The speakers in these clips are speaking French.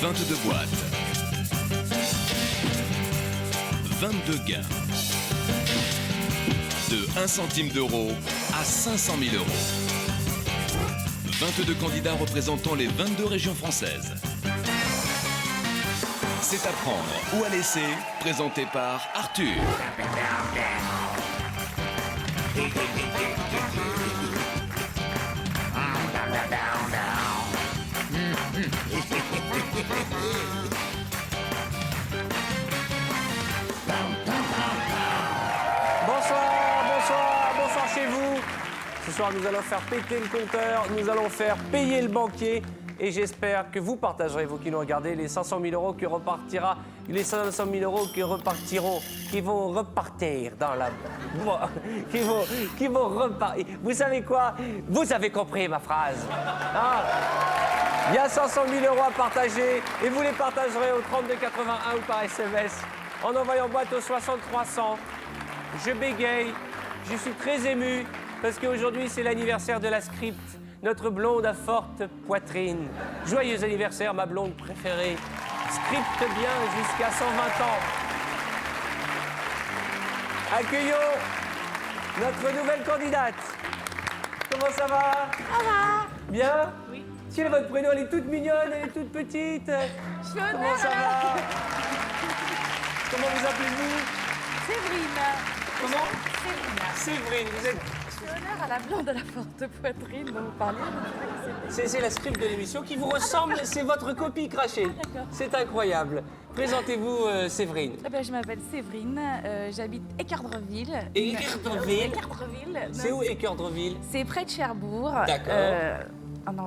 22 boîtes. 22 gains. De 1 centime d'euro à 500 000 euros. 22 candidats représentant les 22 régions françaises. C'est à prendre ou à laisser, présenté par Arthur. Bonsoir chez vous. Ce soir, nous allons faire péter le compteur, nous allons faire payer le banquier. Et j'espère que vous partagerez, vous qui nous regardez, les 500 000 euros qui repartira, les 500 000 euros qui repartiront, qui vont repartir dans la... qui vont repartir. Vous savez quoi? Vous avez compris ma phrase. Ah. Il y a 500 000 euros à partager et vous les partagerez au 3281 ou par SMS en envoyant boîte au 60 300. Je bégaye, je suis très ému parce qu'aujourd'hui c'est l'anniversaire de la script, notre blonde à forte poitrine. Joyeux anniversaire, ma blonde préférée. Scripte bien jusqu'à 120 ans. Accueillons notre nouvelle candidate. Comment ça va? Ça va? Bien? Oui. Quel est votre prénom? Elle est toute mignonne, elle est toute petite. Comment ça va? Comment vous appelez-vous? Séverine. Comment? Séverine. Séverine, vous êtes... Je fais honneur à la blonde de la forte poitrine dont vous parlez. C'est la script de l'émission qui vous ressemble, c'est votre copie crachée. D'accord. C'est incroyable. Présentez-vous, Séverine. Eh ben, je m'appelle Séverine, j'habite Équerdreville. Équerdreville? Équerdreville. C'est où Équerdreville? C'est près de Cherbourg. D'accord.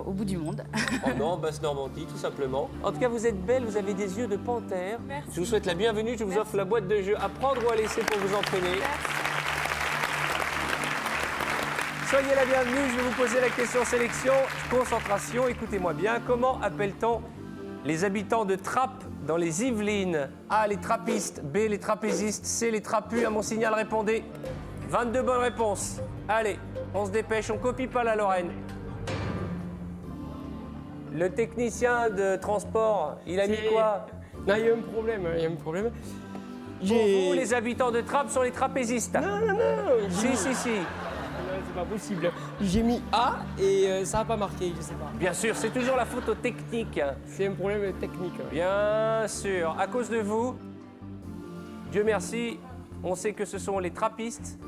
Au bout du monde. En Nord, Basse-Normandie, tout simplement. En tout cas, vous êtes belle, vous avez des yeux de panthère. Merci. Je vous souhaite la bienvenue, je vous offre la boîte de jeux à prendre ou à laisser pour vous entraîner. Merci. Soyez la bienvenue, je vais vous poser la question sélection. Concentration, écoutez-moi bien. Comment appelle-t-on les habitants de Trappes dans les Yvelines? A, les trappistes. B, les trapézistes. C, les trapus. À mon signal, répondez. 22 bonnes réponses. Allez, on se dépêche, on copie pas la Lorraine. Le technicien de transport, il a mis quoi? Non, il y a un problème, Pour vous, les habitants de Trappes sont les trapézistes. Non. Si. Non, c'est pas possible. J'ai mis A et ça n'a pas marqué, je sais pas. Bien sûr, c'est toujours la faute aux techniques. C'est un problème technique. Bien sûr, à cause de vous, Dieu merci, on sait que ce sont les trappistes.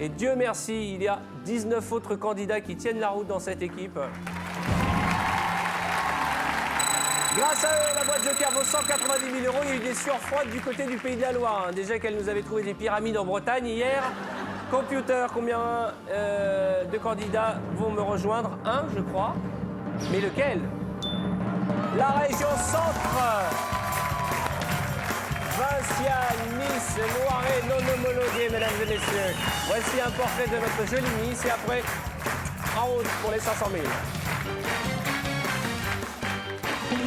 Et Dieu merci, il y a 19 autres candidats qui tiennent la route dans cette équipe. Grâce à eux, la boîte Joker vaut 190 000 euros. Il y a eu des sueurs froides du côté du Pays de la Loire. Déjà qu'elle nous avait trouvé des pyramides en Bretagne hier. Computer, combien de candidats vont me rejoindre? Un, je crois. Mais lequel? La région Centre. Vinciane, Nice, Loiret, non homologué, mesdames et messieurs. Voici un portrait de notre jolie Nice et après, en route pour les 500 000.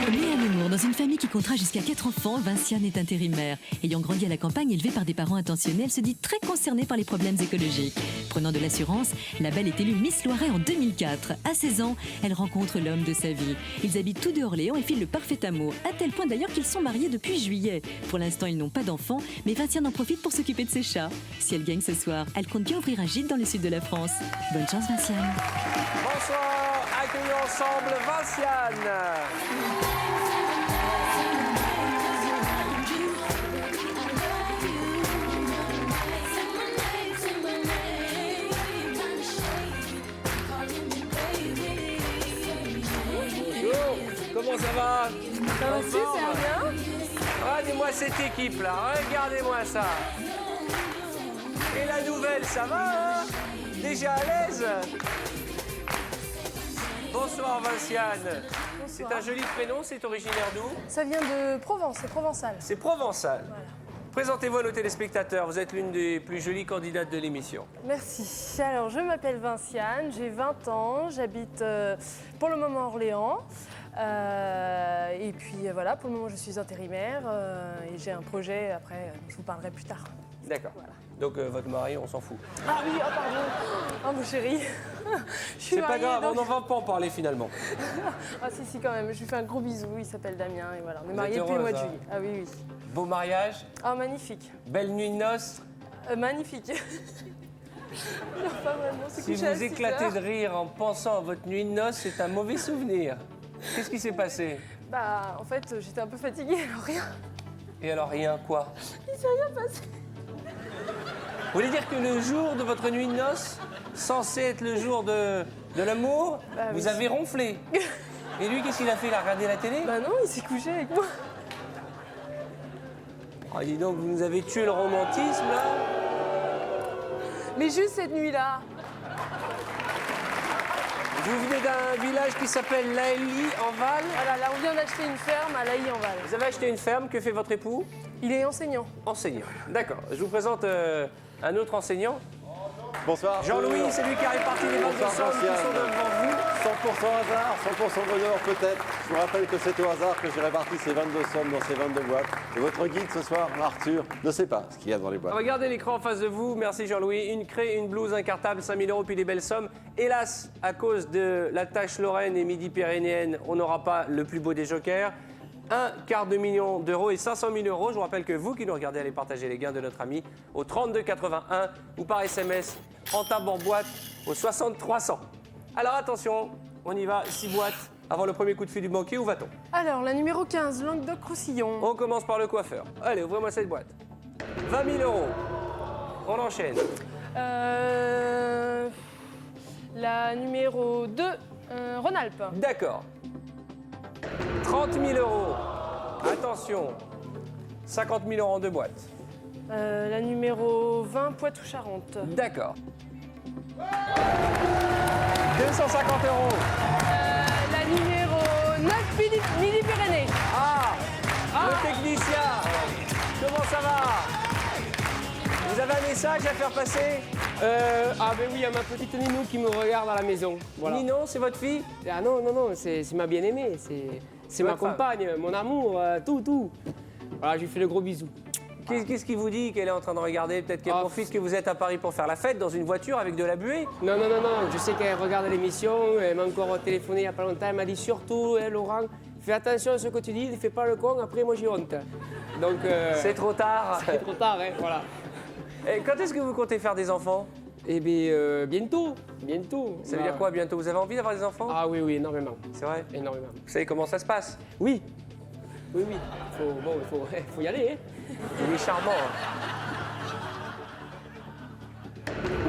Née à Nemours, dans une famille qui comptera jusqu'à 4 enfants, Vinciane est intérimaire. Ayant grandi à la campagne, élevée par des parents intentionnés, elle se dit très concernée par les problèmes écologiques. Prenant de l'assurance, la belle est élue Miss Loiret en 2004. À 16 ans, elle rencontre l'homme de sa vie. Ils habitent tous deux Orléans et filent le parfait amour, à tel point d'ailleurs qu'ils sont mariés depuis juillet. Pour l'instant, ils n'ont pas d'enfants, mais Vinciane en profite pour s'occuper de ses chats. Si elle gagne ce soir, elle compte bien ouvrir un gîte dans le sud de la France. Bonne chance, Vinciane. Bonsoir, accueillons ensemble Vinciane. Bonjour, comment ça va? Ça va super bien. Regardez-moi cette équipe-là, regardez-moi ça. Et la nouvelle, ça va, hein? Déjà à l'aise? Bonsoir Vinciane. C'est un joli prénom, c'est originaire d'où? Ça vient de Provence, c'est provençal. C'est provençal. Présentez-vous à nos téléspectateurs, vous êtes l'une des plus jolies candidates de l'émission. Merci. Alors, je m'appelle Vinciane, j'ai 20 ans, j'habite pour le moment à Orléans. Et puis voilà, pour le moment, je suis intérimaire et j'ai un projet, après, je vous parlerai plus tard. D'accord. Voilà. Donc votre mari, on s'en fout. Ah oui, oh pardon. Oh mon chéri. Je suis C'est pas mariée, grave, donc- on n'en va pas en parler finalement. Ah si, quand même. Je lui fais un gros bisou. Il s'appelle Damien et voilà. On est Vous mariés êtes depuis le mois de heureuse, juillet. Ah oui, oui. Beau mariage, Ah, magnifique. belle nuit de noces. Magnifique. Non, pas vraiment. C'est Si couché à vous 6 éclatez heures. de rire en pensant à votre nuit de noces, c'est un mauvais souvenir. Qu'est-ce qui s'est passé? Bah, en fait, j'étais un peu fatiguée, alors rien. Et alors rien quoi? Il s'est rien passé. Vous voulez dire que le jour de votre nuit de noces, censé être le jour de l'amour, Bah oui. vous avez ronflé. Et lui, qu'est-ce qu'il a fait? Il a regardé la télé? Bah non, il s'est couché avec moi. Ah, dis donc, vous nous avez tué le romantisme là. Mais juste cette nuit-là. Vous venez d'un village qui s'appelle Laëli en Val. Voilà, là, on vient d'acheter une ferme à Laï-en-Val. Vous avez acheté une ferme, que fait votre époux? Il est enseignant. Enseignant. D'accord. Je vous présente un autre enseignant. Bonsoir. Jean-Louis, c'est lui qui a réparti les 22 Bonsoir, sommes qui Pascal. sont devant vous. 100% hasard, 100% bonheur peut-être. Je vous rappelle que c'est au hasard que j'ai réparti ces 22 sommes dans ces 22 boîtes. Et votre guide ce soir, Arthur, ne sait pas ce qu'il y a dans les boîtes. Regardez l'écran en face de vous. Merci Jean-Louis. Une craie, une blouse, un cartable, 5 000 euros, puis des belles sommes. Hélas, à cause de la tâche lorraine et midi-pyrénéenne, on n'aura pas le plus beau des jokers. 250 000 d'euros et 500 000 euros. Je vous rappelle que vous qui nous regardez, allez partager les gains de notre ami au 32 81 ou par SMS en table en boîte au 60 300. Alors attention, on y va, 6 boîtes avant le premier coup de fil du banquier. Où va-t-on? Alors, la numéro 15, Languedoc-Roussillon. On commence par le coiffeur. Allez, ouvrez-moi cette boîte. 20 000 euros. On enchaîne. La numéro 2, Rhône-Alpes. D'accord. 30 000 euros. Attention. 50 000 euros en 2 boîtes. La numéro 20, Poitou-Charentes. D'accord. 250 euros. La numéro 9, Midi-Pyrénées. Ah, le technicien. Comment ça va? Vous avez un message à faire passer? Ah ben oui, il y a ma petite Ninou qui me regarde à la maison. Voilà. Ninon, c'est votre fille? Ah non, c'est ma bien-aimée, c'est ma Votre femme. compagne, mon amour, tout. Voilà, je lui fais le gros bisou. Qu'est-ce qui vous dit qu'elle est en train de regarder? Peut-être qu'elle Ah, profite que vous êtes à Paris pour faire la fête dans une voiture avec de la buée? Non, je sais qu'elle regarde l'émission, elle m'a encore téléphoné il n'y a pas longtemps, elle m'a dit surtout, Laurent, fais attention à ce que tu dis, ne fais pas le con, après moi j'ai honte. Donc, C'est trop tard. c'est trop tard, hein, voilà. Et quand est-ce que vous comptez faire des enfants? Eh bien, bientôt. Ça veut dire quoi bientôt? Vous avez envie d'avoir des enfants? Ah oui, énormément, C'est vrai? énormément. Vous savez comment ça se passe? Oui, faut y aller, hein. Il est charmant. Hein.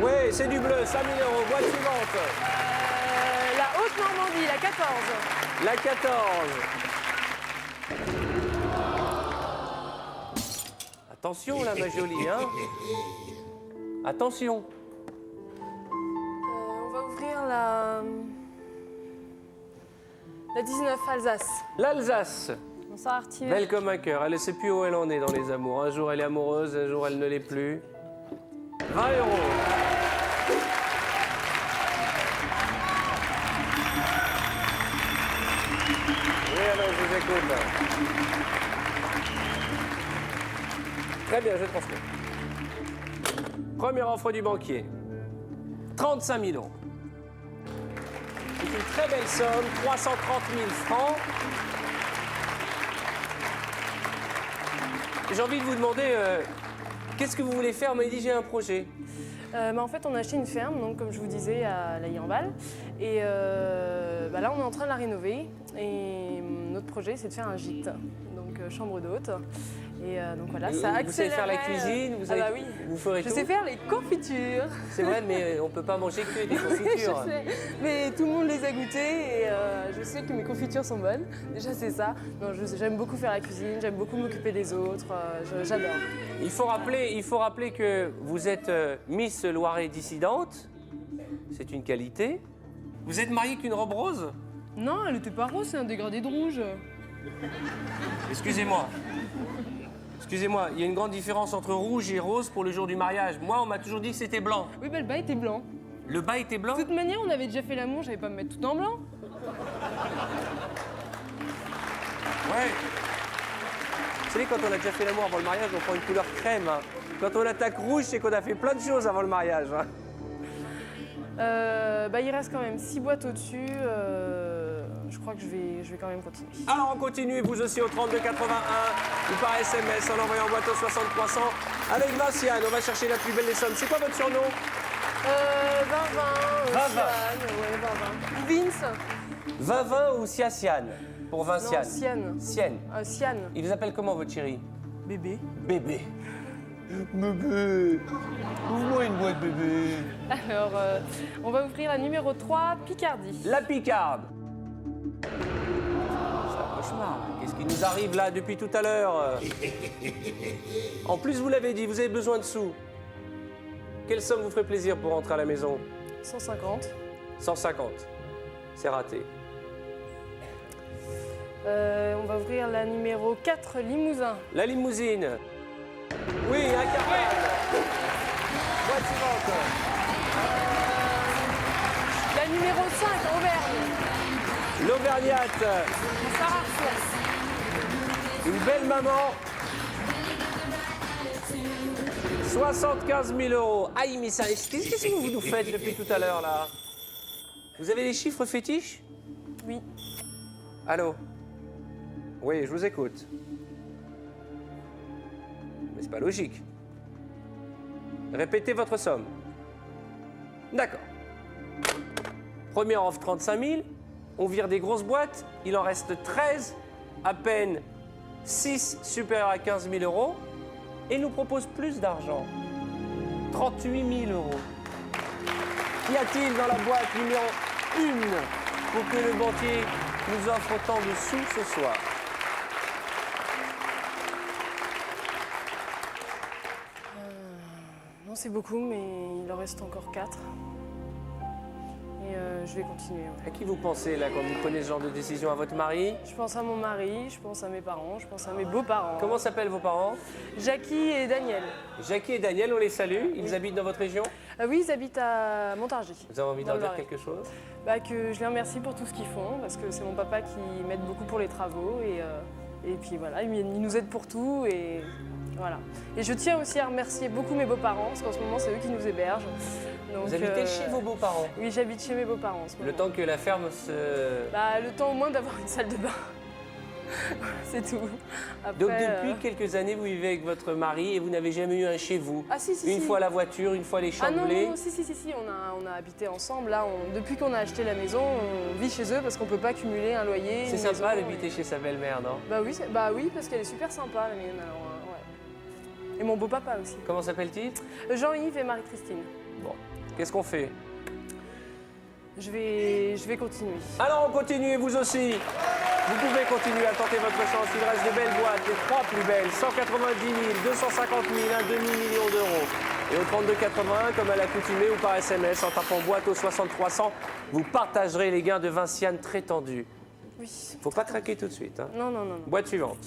Oui, c'est du bleu, 5 000 euros. Boîte suivante. La Haute-Normandie, la 14. La 14. Attention là, ma jolie, hein. Attention. On va ouvrir la 19, Alsace. L'Alsace. Bonsoir Arthur. Belle comme un cœur. Elle ne sait plus où elle en est dans les amours. Un jour elle est amoureuse, un jour elle ne l'est plus. 20 euros. Oui, alors je vous écoute. Très bien, je transmets. Première offre du banquier. 35 000 euros. C'est une très belle somme, 330 000 francs. J'ai envie de vous demander, qu'est-ce que vous voulez faire? On m'a dit, j'ai un projet. En fait, on a acheté une ferme, donc, comme je vous disais, à Laï-en-Val. Et là, on est en train de la rénover. Et notre projet, c'est de faire un gîte, donc chambre d'hôte. Et donc voilà, ça accélérerait... Vous savez faire la cuisine, Ah bah oui. vous ferez Je tout. sais faire les confitures. C'est vrai, mais on ne peut pas manger que des confitures. Je sais, mais tout le monde les a goûtées et je sais que mes confitures sont bonnes. Déjà, c'est ça. Non, j'aime beaucoup faire la cuisine, j'aime beaucoup m'occuper des autres. J'adore. Il faut rappeler que vous êtes Miss Loiret dissidente. C'est une qualité. Vous êtes mariée qu'une robe rose? Non, elle n'était pas rose, c'est un dégradé de rouge. Excusez-moi. Excusez-moi, il y a une grande différence entre rouge et rose pour le jour du mariage. Moi, on m'a toujours dit que c'était blanc. Oui, le bas était blanc. Le bas était blanc? De toute manière, on avait déjà fait l'amour, j'allais pas me mettre tout en blanc. Ouais. Vous savez, quand on a déjà fait l'amour avant le mariage, on prend une couleur crème. Hein. Quand on attaque rouge, c'est qu'on a fait plein de choses avant le mariage. Hein. Il reste quand même 6 boîtes au-dessus. Je crois que je vais quand même continuer. Alors on continue, vous aussi au 3281 ou par SMS en envoyant boîte au 6300 avec Vinciane. On va chercher la plus belle des sommes. C'est quoi votre surnom? 20-20, Vin-vin. ouais, 20-20. Vince. Vin-vin ou Siaciane pour Vinciane? Non, Siane. Sienne. Siane. Il vous appelle comment votre chéri? Bébé. Bébé. Bébé, ouvre-moi une boîte bébé. Alors, on va ouvrir la numéro 3, Picardie. La Picarde. C'est un cauchemar. Qu'est-ce qui nous arrive là depuis tout à l'heure? En plus, vous l'avez dit, vous avez besoin de sous. Quelle somme vous ferait plaisir pour rentrer à la maison? 150. 150. C'est raté. On va ouvrir la numéro 4, Limousin. La limousine. Oui, un cartable. Boîte suivante. La numéro 5, Auvergne. L'Auvergnate. Sarah Source. Une belle maman. 75 000 euros. Aïe, mais ça, qu'est-ce que vous nous faites depuis tout à l'heure, là? Vous avez les chiffres fétiches? Oui. Allô? Oui, je vous écoute. Mais c'est pas logique. Répétez votre somme. D'accord. Première offre, 35 000. On vire des grosses boîtes. Il en reste 13. À peine 6 supérieurs à 15 000 euros. Et nous propose plus d'argent. 38 000 euros. Qu'y a-t-il dans la boîte numéro 1 pour que le banquier nous offre autant de sous ce soir? Non, c'est beaucoup, mais il en reste encore 4. Et je vais continuer. Ouais. À qui vous pensez là quand vous prenez ce genre de décision? À votre mari? Je pense à mon mari, je pense à mes parents, je pense à mes beaux-parents. Comment s'appellent vos parents? Jackie et Daniel. Jackie et Daniel, on les salue. Ils habitent dans votre région? Oui, ils habitent à Montargis. Vous avez envie Dans d'en le dire Loiret. quelque chose? Que je les remercie pour tout ce qu'ils font, parce que c'est mon papa qui m'aide beaucoup pour les travaux. Et puis voilà, il nous aide pour tout. Et voilà. Et je tiens aussi à remercier beaucoup mes beaux-parents, parce qu'en ce moment, c'est eux qui nous hébergent. Donc, Vous habitez chez vos beaux-parents? Oui, j'habite chez mes beaux-parents en ce moment. Le temps que la ferme se... Le temps au moins d'avoir une salle de bain. C'est tout. Après, Donc depuis quelques années, vous vivez avec votre mari et vous n'avez jamais eu un chez vous? Ah si, si, Une si. fois la voiture, une fois les Ah non, chamblés? non, si, on a habité ensemble. Là, depuis qu'on a acheté la maison, on vit chez eux parce qu'on peut pas cumuler un loyer. C'est une sympa maison, d'habiter chez sa belle-mère, non? Oui, parce qu'elle est super sympa, la mienne. Alors, ouais. Et mon beau-papa aussi. Comment s'appelle-t-il? Jean-Yves et Marie-Christine. Bon, qu'est-ce qu'on fait? Je vais continuer. Alors on continue, vous aussi. Vous pouvez continuer à tenter votre chance. Il reste de belles boîtes, les 3 plus belles. 190 000, 250 000, un demi-million d'euros. Et au 3281, comme à l'accoutumée ou par SMS, en tapant boîte au 6300, vous partagerez les gains de Vinciane très tendus. Oui. Faut pas craquer tout de suite. Hein. Non, non, non. non. Boîte suivante.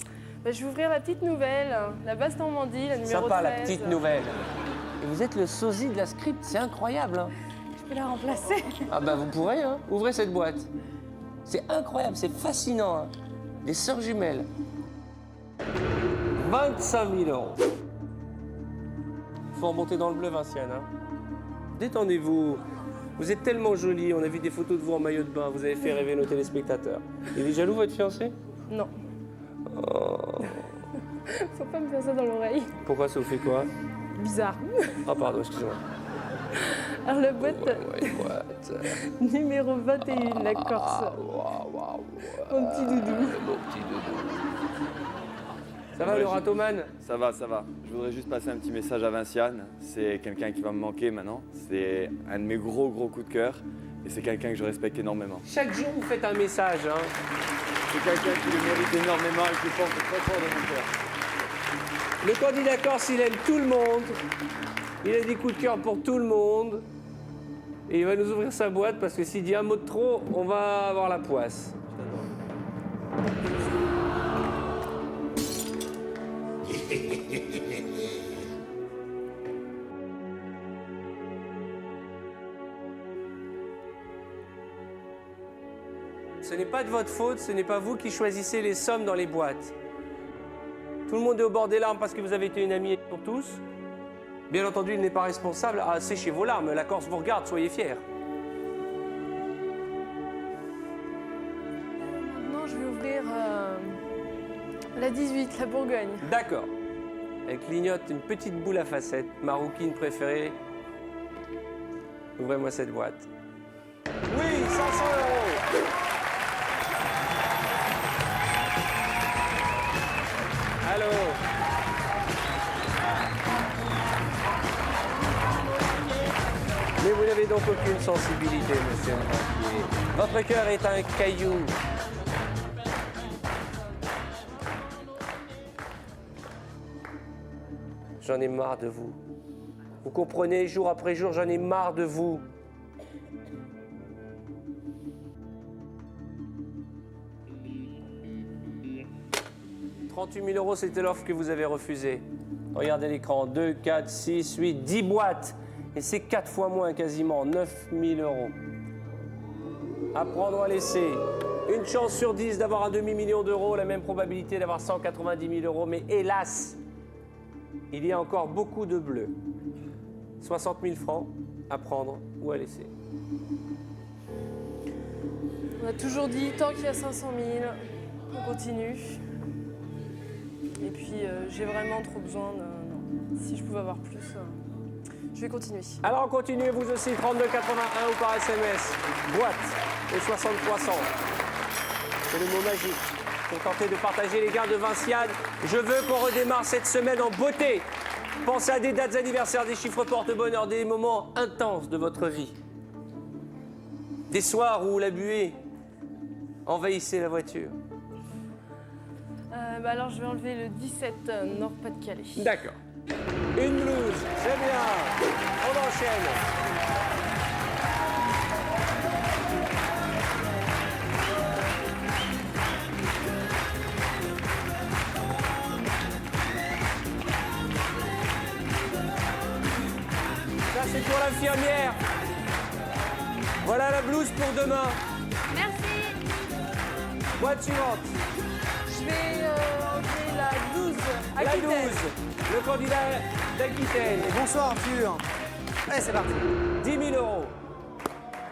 Je vais ouvrir la petite nouvelle, la basse Normandie, la numéro Sympa 13. la petite nouvelle. Et vous êtes le sosie de la script, c'est incroyable. Hein. Je peux la remplacer. Ah bah vous pourrez, hein. Ouvrez cette boîte. C'est incroyable, c'est fascinant. Hein. Des sœurs jumelles. 25 000 euros. Faut remonter dans le bleu, Vinciane. Hein. Détendez-vous. Vous êtes tellement jolie. On a vu des photos de vous en maillot de bain. Vous avez fait rêver nos téléspectateurs. Il est jaloux, votre fiancé? Non. Oh. Faut pas me faire ça dans l'oreille. Pourquoi ça vous fait quoi? Bizarre. Ah pardon, excusez-moi. Alors la boîte Ouais, boîte. numéro 21, la Corse. Mon petit doudou. Ça va, le ratoman? Ça va, ça va. Je voudrais juste passer un petit message à Vinciane. C'est quelqu'un qui va me manquer maintenant. C'est un de mes gros coups de cœur. Et c'est quelqu'un que je respecte énormément. Chaque jour, vous faites un message. Hein. C'est quelqu'un qui le mérite énormément et qui porte très fort de mon cœur. Le candidat corse, il aime tout le monde. Il a des coups de cœur pour tout le monde. Et il va nous ouvrir sa boîte parce que s'il dit un mot de trop, on va avoir la poisse. Ce n'est pas de votre faute, ce n'est pas vous qui choisissez les sommes dans les boîtes. Tout le monde est au bord des larmes parce que vous avez été une amie pour tous. Bien entendu, il n'est pas responsable. Ah, séchez vos larmes, la Corse vous regarde, soyez fiers. la 18, la Bourgogne. D'accord. Elle clignote une petite boule à facettes. Ma rouquine préférée. Ouvrez-moi cette boîte. Oui, 500 €. Allô. Mais vous n'avez donc aucune sensibilité, monsieur le banquier. Votre cœur est un caillou. J'en ai marre de vous. Vous comprenez, jour après jour, j'en ai marre de vous. « 38 000 €, c'était l'offre que vous avez refusée. Regardez l'écran, 2, 4, 6, 8, 10 boîtes. Et c'est 4 fois moins quasiment, 9 000 €. À prendre ou à laisser. Une chance sur 10 d'avoir un demi-million d'euros, la même probabilité d'avoir 190 000 €. Mais hélas, il y a encore beaucoup de bleus. 60 000 francs à prendre ou à laisser. On a toujours dit, tant qu'il y a 500 000, on continue. Et puis, j'ai vraiment trop besoin de... Non. Si je pouvais avoir plus, je vais continuer. Alors continuez vous aussi, 3281 ou par SMS. Boîte au 6300. C'est le mot magique pour tenter de partager les gains de Vinciane. Je veux qu'on redémarre cette semaine en beauté. Pensez à des dates anniversaires, des chiffres porte-bonheur, des moments intenses de votre vie. Des soirs où la buée envahissait la voiture. Alors, je vais enlever le 17 Nord-Pas-de-Calais. D'accord. Une blouse, c'est bien. On enchaîne. Ça, c'est pour l'infirmière. Voilà la blouse pour demain. Merci. Boîte suivante. Je vais enlever la 12. La Aquitaine. 12. Le candidat d'Aquitaine. Bonsoir Arthur. Allez, c'est parti. 10 000 €.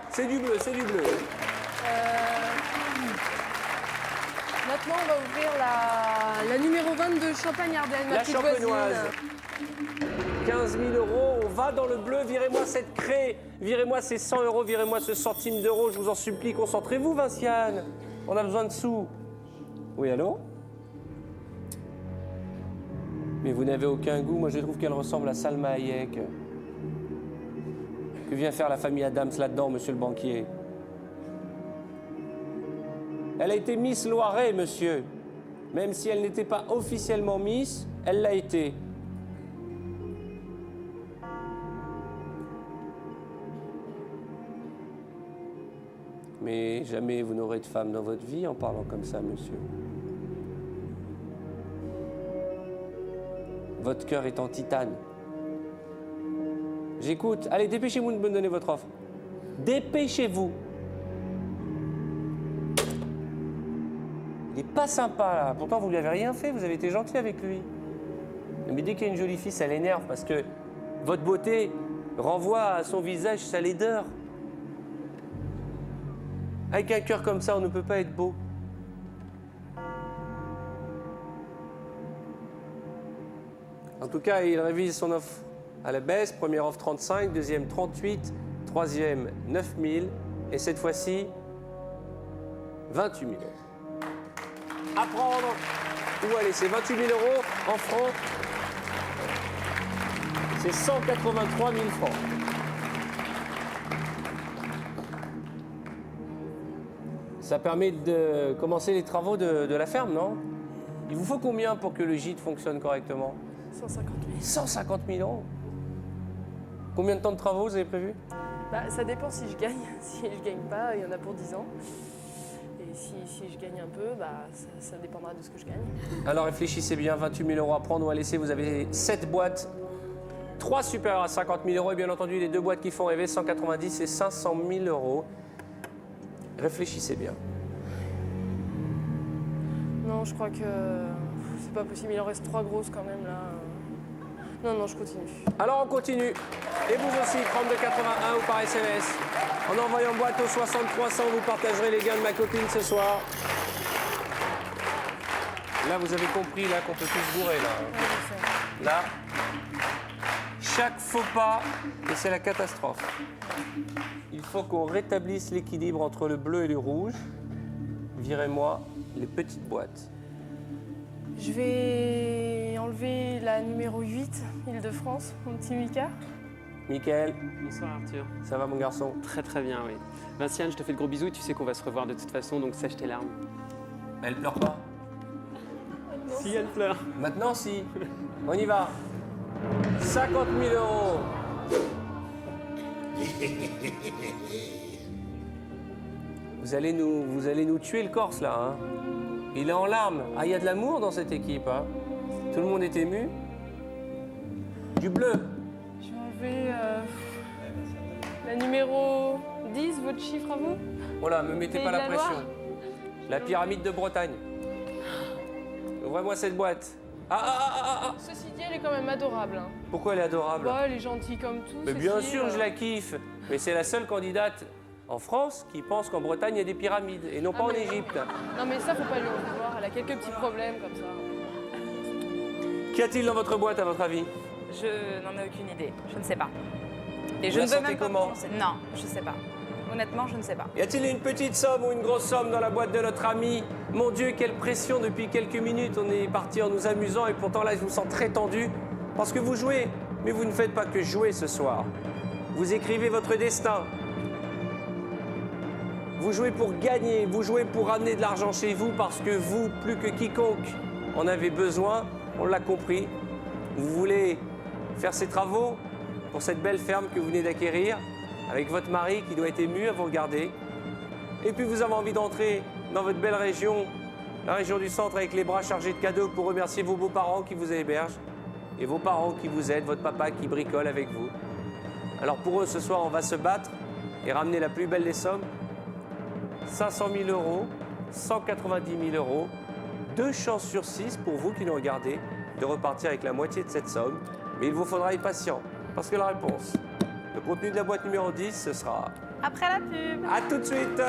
C'est du bleu, c'est du bleu. Maintenant, on va ouvrir la numéro 22, Champagne-Ardenne. ma La petite champenoise. voisine. 15 000 €, on va dans le bleu, virez-moi cette craie, virez-moi ces 100 €, virez-moi ce centime d'euro, je vous en supplie, concentrez-vous Vinciane, on a besoin de sous. Oui, allô? Mais vous n'avez aucun goût, moi je trouve qu'elle ressemble à Salma Hayek. Que vient faire la famille Adams là-dedans, monsieur le banquier? Elle a été Miss Loiret, monsieur. Même si elle n'était pas officiellement Miss, elle l'a été. Mais jamais vous n'aurez de femme dans votre vie en parlant comme ça, monsieur. Votre cœur est en titane. J'écoute. Allez, dépêchez-vous de me donner votre offre. Dépêchez-vous. Il n'est pas sympa, là. Pourtant, vous lui avez rien fait. Vous avez été gentil avec lui. Mais dès qu'il y a une jolie fille, ça l'énerve parce que votre beauté renvoie à son visage sa laideur. Avec un cœur comme ça, on ne peut pas être beau. En tout cas, il révise son offre à la baisse. Première offre 35, deuxième 38, troisième 9 000 et cette fois-ci 28 000 €. À prendre ou à laisser. 28 000 € en francs, c'est 183 000 francs. Ça permet de commencer les travaux de la ferme, non? Il vous faut combien pour que le gîte fonctionne correctement? 150 000. 150 000 €. Combien de temps de travaux vous avez prévu? Ça dépend si je gagne. Si je gagne pas, il y en a pour 10 ans. Et si je gagne un peu, ça dépendra de ce que je gagne. Alors réfléchissez bien, 28 000 € à prendre ou à laisser. Vous avez 7 boîtes, 3 supérieures à 50 000 € et bien entendu les 2 boîtes qui font rêver, 190 et 500 000 €. Réfléchissez bien. Non, je crois que c'est pas possible. Il en reste 3 grosses quand même là. Non, je continue. Alors on continue. Et vous aussi, 3281 ou par SMS. En envoyant boîte au 6300, vous partagerez les gains de ma copine ce soir. Là, vous avez compris là qu'on peut tous se bourrer, là. Ouais, je sais. Là, chaque faux pas, et c'est la catastrophe. Il faut qu'on rétablisse l'équilibre entre le bleu et le rouge. Virez-moi les petites boîtes. Je vais enlever la numéro 8, Île-de-France, mon petit Mika. Michael, Bonsoir Arthur. ça va mon garçon? Très très bien, oui. Vinciane, je te fais de gros bisous et tu sais qu'on va se revoir de toute façon, donc sèche tes larmes. Elle pleure pas? Si elle pleure. Maintenant, si. On y va. 50 000 euros. Vous allez nous tuer le Corse, là. Hein. Il est en larmes. Ah, il y a de l'amour dans cette équipe. Hein. Tout le monde est ému. Du bleu. Je vais enlever la numéro 10, votre chiffre à vous. Voilà, me mettez Pays pas de la la pression. Loire. La pyramide de Bretagne. Ouvrez-moi cette boîte. Ah. Ceci dit, elle est quand même adorable. Hein. Pourquoi elle est adorable? Bah, elle est gentille comme tout. Mais bien Cécile. sûr, je la kiffe. Mais c'est la seule candidate en France qui pense qu'en Bretagne, il y a des pyramides, et non pas en mais- Égypte. Non, mais ça, faut pas lui en vouloir. Elle a quelques petits problèmes comme ça. Qu'y a-t-il dans votre boîte, à votre avis? Je n'en ai aucune idée, je ne sais pas. Et Vous je la ne veux sentez même pas comment? penser. Non, je ne sais pas. Honnêtement, je ne sais pas. Y a-t-il une petite somme ou une grosse somme dans la boîte de notre ami? Mon Dieu, quelle pression depuis quelques minutes. On est parti en nous amusant et pourtant là, je vous sens très tendu. Parce que vous jouez, mais vous ne faites pas que jouer ce soir. Vous écrivez votre destin. Vous jouez pour gagner, vous jouez pour ramener de l'argent chez vous parce que vous, plus que quiconque, en avez besoin. On l'a compris. Vous voulez faire ces travaux pour cette belle ferme que vous venez d'acquérir, avec votre mari qui doit être ému à vous regarder. Et puis vous avez envie d'entrer dans votre belle région, la région du centre, avec les bras chargés de cadeaux pour remercier vos beaux-parents qui vous hébergent et vos parents qui vous aident, votre papa qui bricole avec vous. Alors pour eux, ce soir, on va se battre et ramener la plus belle des sommes. 500 000 euros, 190 000 euros, 2 chances sur 6 pour vous qui nous regardez de repartir avec la moitié de cette somme. Mais il vous faudra être patient, parce que la réponse, le contenu de la boîte numéro 10, ce sera... Après la pub. À tout de suite.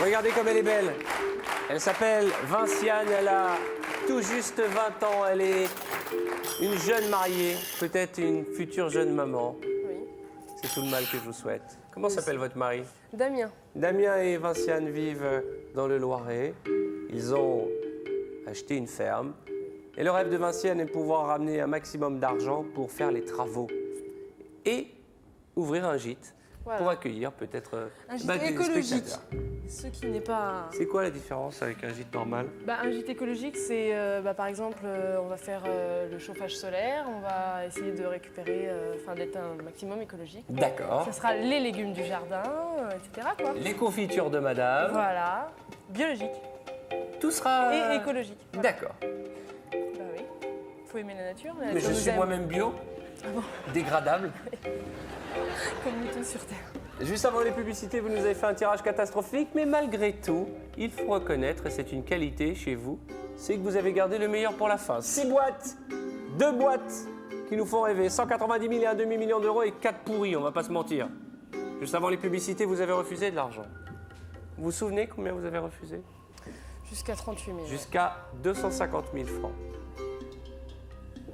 Regardez comme elle est belle. Elle s'appelle Vinciane, elle a tout juste 20 ans. Elle est une jeune mariée, peut-être une future jeune maman. Oui. C'est tout le mal que je vous souhaite. Comment s'appelle votre mari? Damien. Damien et Vinciane vivent dans le Loiret. Ils ont acheté une ferme. Et le rêve de Vinciane est de pouvoir ramener un maximum d'argent pour faire les travaux. Et ouvrir un gîte Voilà. pour accueillir peut-être Un gîte des écologique. spectateurs. Ce qui n'est pas... C'est quoi la différence avec un gîte normal? Un gîte écologique, c'est par exemple, on va faire le chauffage solaire, on va essayer de récupérer, d'être un maximum écologique. D'accord. Ça sera les légumes du jardin, etc. Quoi. Les confitures de madame. Voilà, biologique Tout sera... et écologique. Voilà. D'accord. Bah oui, faut aimer la nature. La Mais nature je nous suis aime. moi-même bio, dégradable. Comme nous tous sur Terre. Juste avant les publicités, vous nous avez fait un tirage catastrophique, mais malgré tout, il faut reconnaître, et c'est une qualité chez vous, c'est que vous avez gardé le meilleur pour la fin. 6 boîtes, 2 boîtes qui nous font rêver, 190 000 et un demi-million d'euros et 4 pourris, on va pas se mentir. Juste avant les publicités, vous avez refusé de l'argent. Vous vous souvenez combien vous avez refusé? Jusqu'à 38 000. Jusqu'à 250 000 francs.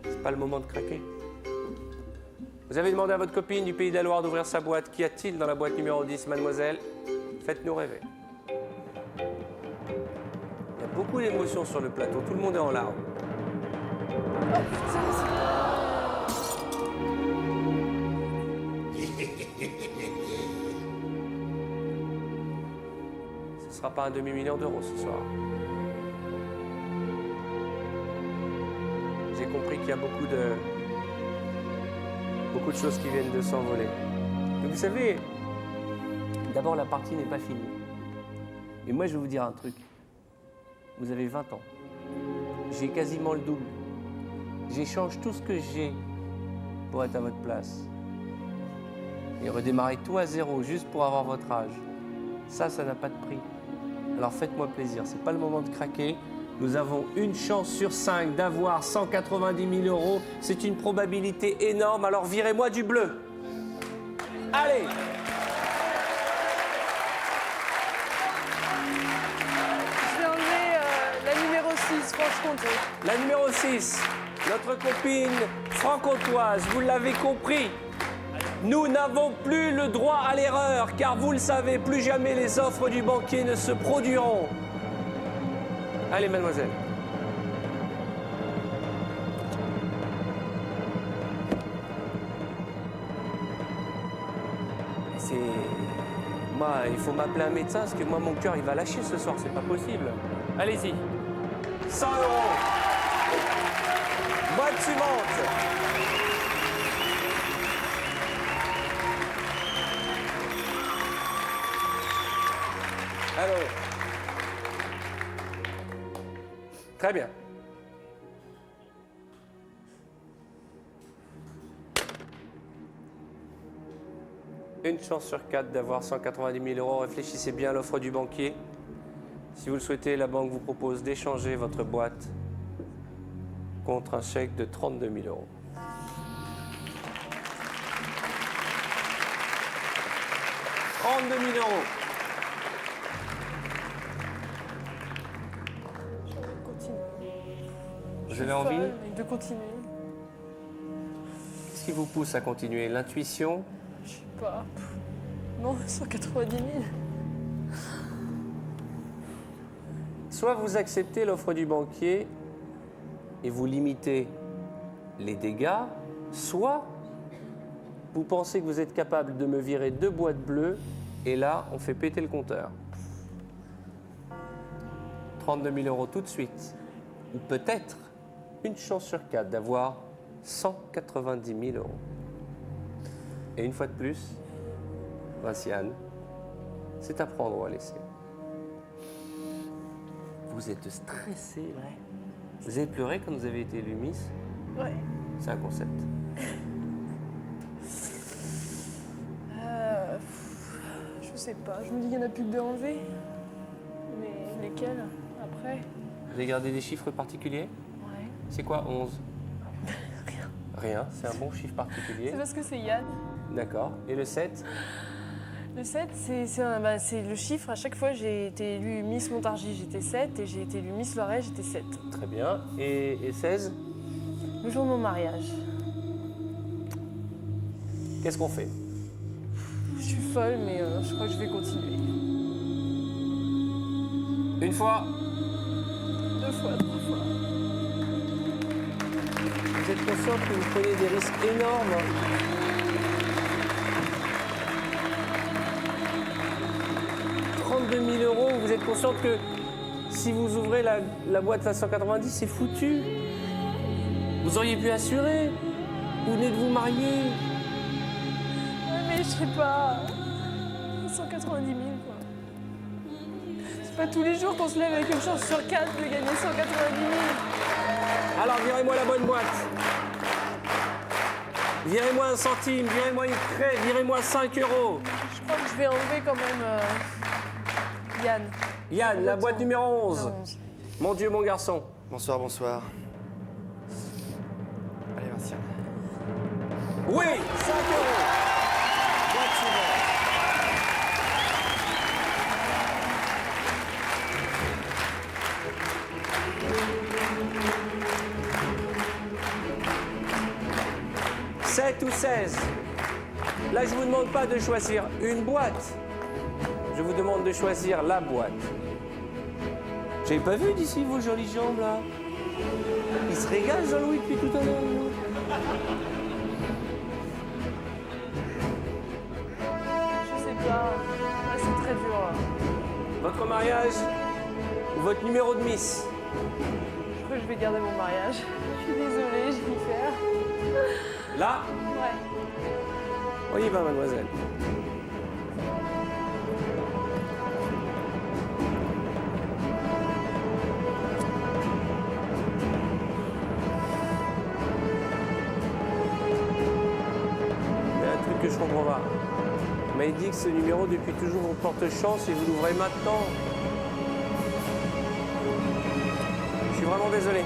C'est pas le moment de craquer. Vous avez demandé à votre copine du Pays de la Loire d'ouvrir sa boîte. Qu'y a-t-il dans la boîte numéro 10, mademoiselle? Faites-nous rêver. Il y a beaucoup d'émotions sur le plateau. Tout le monde est en larmes. Ce ne sera pas un demi-million d'euros ce soir. J'ai compris qu'il y a beaucoup de choses qui viennent de s'envoler. Mais vous savez, d'abord la partie n'est pas finie. Et moi je vais vous dire un truc. Vous avez 20 ans. J'ai quasiment le double. J'échange tout ce que j'ai pour être à votre place. Et redémarrer tout à zéro juste pour avoir votre âge. Ça n'a pas de prix. Alors faites-moi plaisir. C'est pas le moment de craquer. Nous avons une chance sur 5 d'avoir 190 000 €. C'est une probabilité énorme, alors virez-moi du bleu. Allez! Je vais enlever la numéro 6, Franche-Comté. La numéro 6, notre copine franc-comtoise, vous l'avez compris. Nous n'avons plus le droit à l'erreur, car vous le savez, plus jamais les offres du banquier ne se produiront. Allez, mademoiselle. C'est... Moi, il faut m'appeler un médecin, parce que moi, mon cœur, il va lâcher ce soir, c'est pas possible. Allez-y. 100 €. Boîte suivante. Alors. Très bien. Une chance sur 4 d'avoir 190 000 €. Réfléchissez bien à l'offre du banquier. Si vous le souhaitez, la banque vous propose d'échanger votre boîte contre un chèque de 32 000 €. €32 000. Vous avez envie de continuer. Qu'est-ce qui vous pousse à continuer? L'intuition? Je sais pas. Non, 190 000. Soit vous acceptez l'offre du banquier et vous limitez les dégâts, soit vous pensez que vous êtes capable de me virer 2 boîtes bleues et là, on fait péter le compteur. 32 000 € tout de suite. Ou peut-être une chance sur 4 d'avoir 190 000 €. Et une fois de plus, Vinciane, c'est à prendre ou à laisser. Vous êtes stressé, ouais. Vous avez pleuré quand vous avez été élue Miss? Ouais. C'est un concept. Je sais pas. Je me dis qu'il n'y en a plus que 2 enlevés. Mais lesquels après? Vous avez gardé des chiffres particuliers? Ouais. C'est quoi 11? Rien. Rien, c'est un bon chiffre particulier. C'est parce que c'est Yann. D'accord. Et le 7? Le 7, c'est le chiffre. À chaque fois, j'ai été élue Miss Montargis, j'étais 7. Et j'ai été élue Miss Loiret, j'étais 7. Très bien. Et 16? Le jour de mon mariage. Qu'est-ce qu'on fait? Je suis folle, mais je crois que je vais continuer. Une fois? 2 fois, 3 fois. Vous êtes conscient que vous prenez des risques énormes? Vous êtes consciente que si vous ouvrez la boîte à 190, c'est foutu. Vous auriez pu assurer. Vous venez de vous marier. Ouais, mais je sais pas. 190 000, quoi. C'est pas tous les jours qu'on se lève avec une chance sur 4 de gagner 190 000. Alors, virez-moi la bonne boîte. Virez-moi 1 centime, virez-moi une craie, virez-moi 5 €. Je crois que je vais enlever quand même Yann. Yann, la boîte numéro 11. Mon Dieu, mon garçon. Bonsoir, bonsoir. Allez, Vinciane. Oui, 5 €. Boîte suivante. « 7 ou 16. Là, je ne vous demande pas de choisir une boîte. Je vous demande de choisir la boîte. J'avais pas vu d'ici vos jolies jambes, là. Il se régale, Jean-Louis, depuis tout à l'heure. Je sais pas. Là, c'est très dur. Votre mariage ou votre numéro de Miss? Je crois que je vais garder mon mariage. Je suis désolée, je vais y faire. Là? Ouais. On y va, mademoiselle. Il y a un truc que je comprends pas. Vous m'avez dit que ce numéro, depuis toujours, vous porte chance et vous l'ouvrez maintenant. vraiment désolé.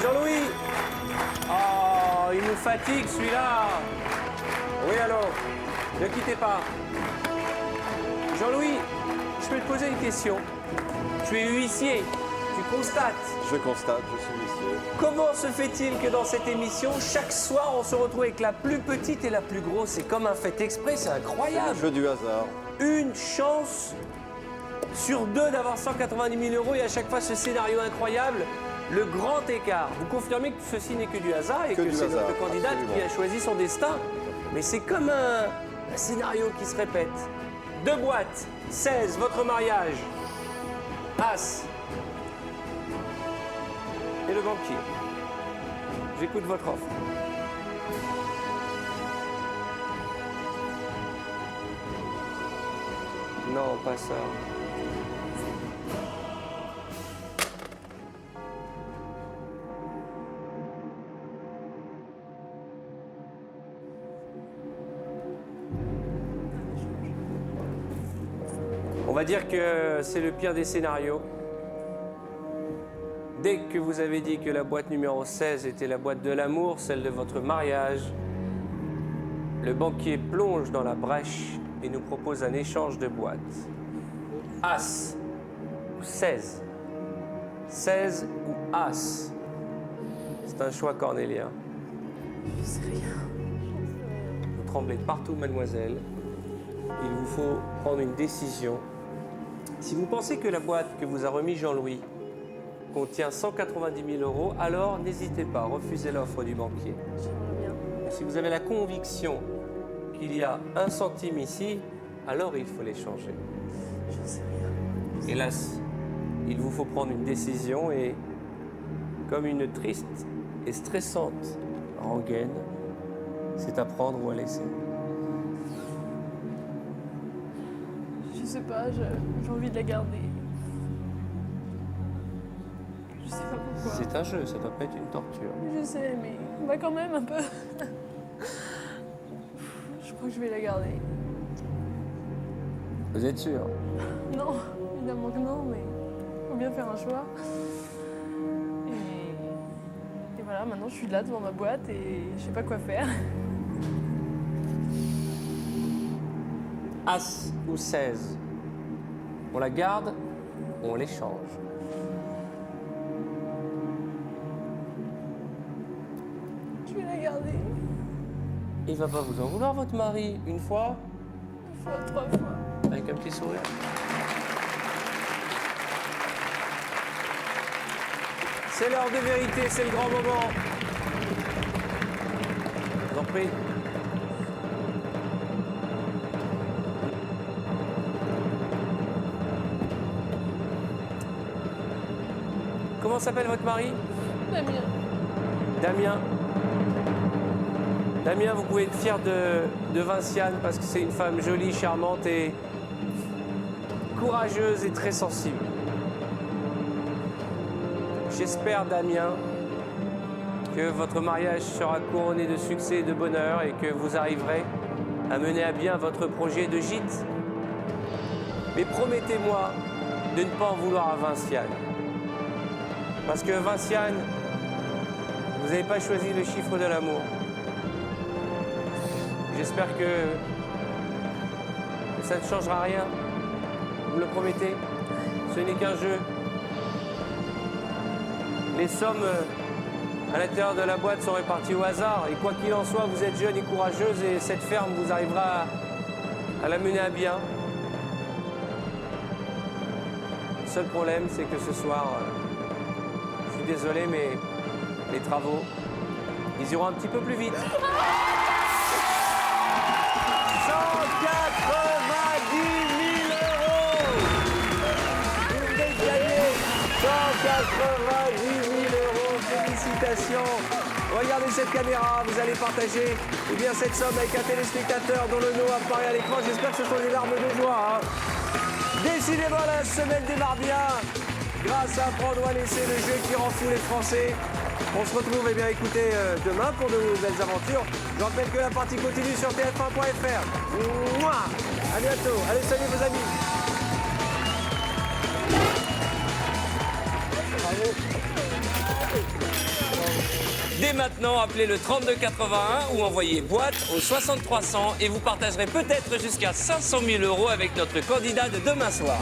Jean-Louis. Oh, il nous fatigue celui-là. Oui, allô. Ne quittez pas. Jean-Louis, je peux te poser une question. Tu es huissier, tu constates. Je constate, je suis huissier. Comment se fait-il que dans cette émission, chaque soir, on se retrouve avec la plus petite et la plus grosse? C'est comme un fait exprès, c'est C'est incroyable. le jeu du hasard. Une chance sur deux d'avoir 190 000 euros et à chaque fois ce scénario incroyable, le grand écart. Vous confirmez que ceci n'est que du hasard et Que que du c'est hasard, notre candidate absolument. qui a choisi son destin. Mais c'est comme un scénario qui se répète. 2 boîtes, 16, votre mariage, As et le banquier. J'écoute votre offre. Non, pas ça. On va dire que c'est le pire des scénarios. Dès que vous avez dit que la boîte numéro 16 était la boîte de l'amour, celle de votre mariage, le banquier plonge dans la brèche et nous propose un échange de boîtes. As ou 16. 16 ou As. C'est un choix cornélien. Je sais rien. Vous tremblez partout, mademoiselle. Il vous faut prendre une décision. Si vous pensez que la boîte que vous a remis Jean-Louis contient 190 000 euros, alors n'hésitez pas, refusez l'offre du banquier. Si vous avez la conviction qu'il y a 1 centime ici, alors il faut l'échanger. Je sais rien. Hélas, il vous faut prendre une décision et, comme une triste et stressante rengaine, c'est à prendre ou à laisser. Je sais pas, j'ai envie de la garder. Je sais pas pourquoi. C'est un jeu, ça doit pas être une torture. Je sais, mais on va quand même un peu. Je crois que je vais la garder. Vous êtes sûr? Non, évidemment que non, mais faut bien faire un choix. Et voilà, maintenant je suis là devant ma boîte et je sais pas quoi faire. As ou 16. On la garde ou on l'échange. Je vais la garder. Il va pas vous en vouloir, votre mari, une fois, 2 fois, 3 fois. avec un petit sourire. C'est l'heure de vérité, c'est le grand moment. Je vous en prie. Comment s'appelle votre mari? Damien. Damien. Damien, vous pouvez être fier de Vinciane parce que c'est une femme jolie, charmante et courageuse et très sensible. J'espère, Damien, que votre mariage sera couronné de succès et de bonheur et que vous arriverez à mener à bien votre projet de gîte. Mais promettez-moi de ne pas en vouloir à Vinciane. Parce que Vinciane, vous n'avez pas choisi le chiffre de l'amour. J'espère que ça ne changera rien. Vous me le promettez? Ce n'est qu'un jeu. Les sommes à l'intérieur de la boîte sont réparties au hasard. Et quoi qu'il en soit, vous êtes jeune et courageuse et cette ferme vous arrivera à la mener à bien. Le seul problème, c'est que ce soir, je suis désolé, mais les travaux, ils iront un petit peu plus vite. 190 000 euros! Vous êtes félicitations. Regardez cette caméra, vous allez partager cette somme avec un téléspectateur dont le nom apparaît à l'écran. J'espère que ce sont des larmes de joie. Décidément, la semaine démarre bien. Grâce à Prendre ou à laisser, le jeu qui rend fou les Français. On se retrouve écoutez, demain pour de nouvelles aventures. Je rappelle que la partie continue sur tf1.fr. À bientôt. Allez, salut vos amis. Dès maintenant, appelez le 3281 ou envoyez boîte au 6300 et vous partagerez peut-être jusqu'à 500 000 € avec notre candidat de demain soir.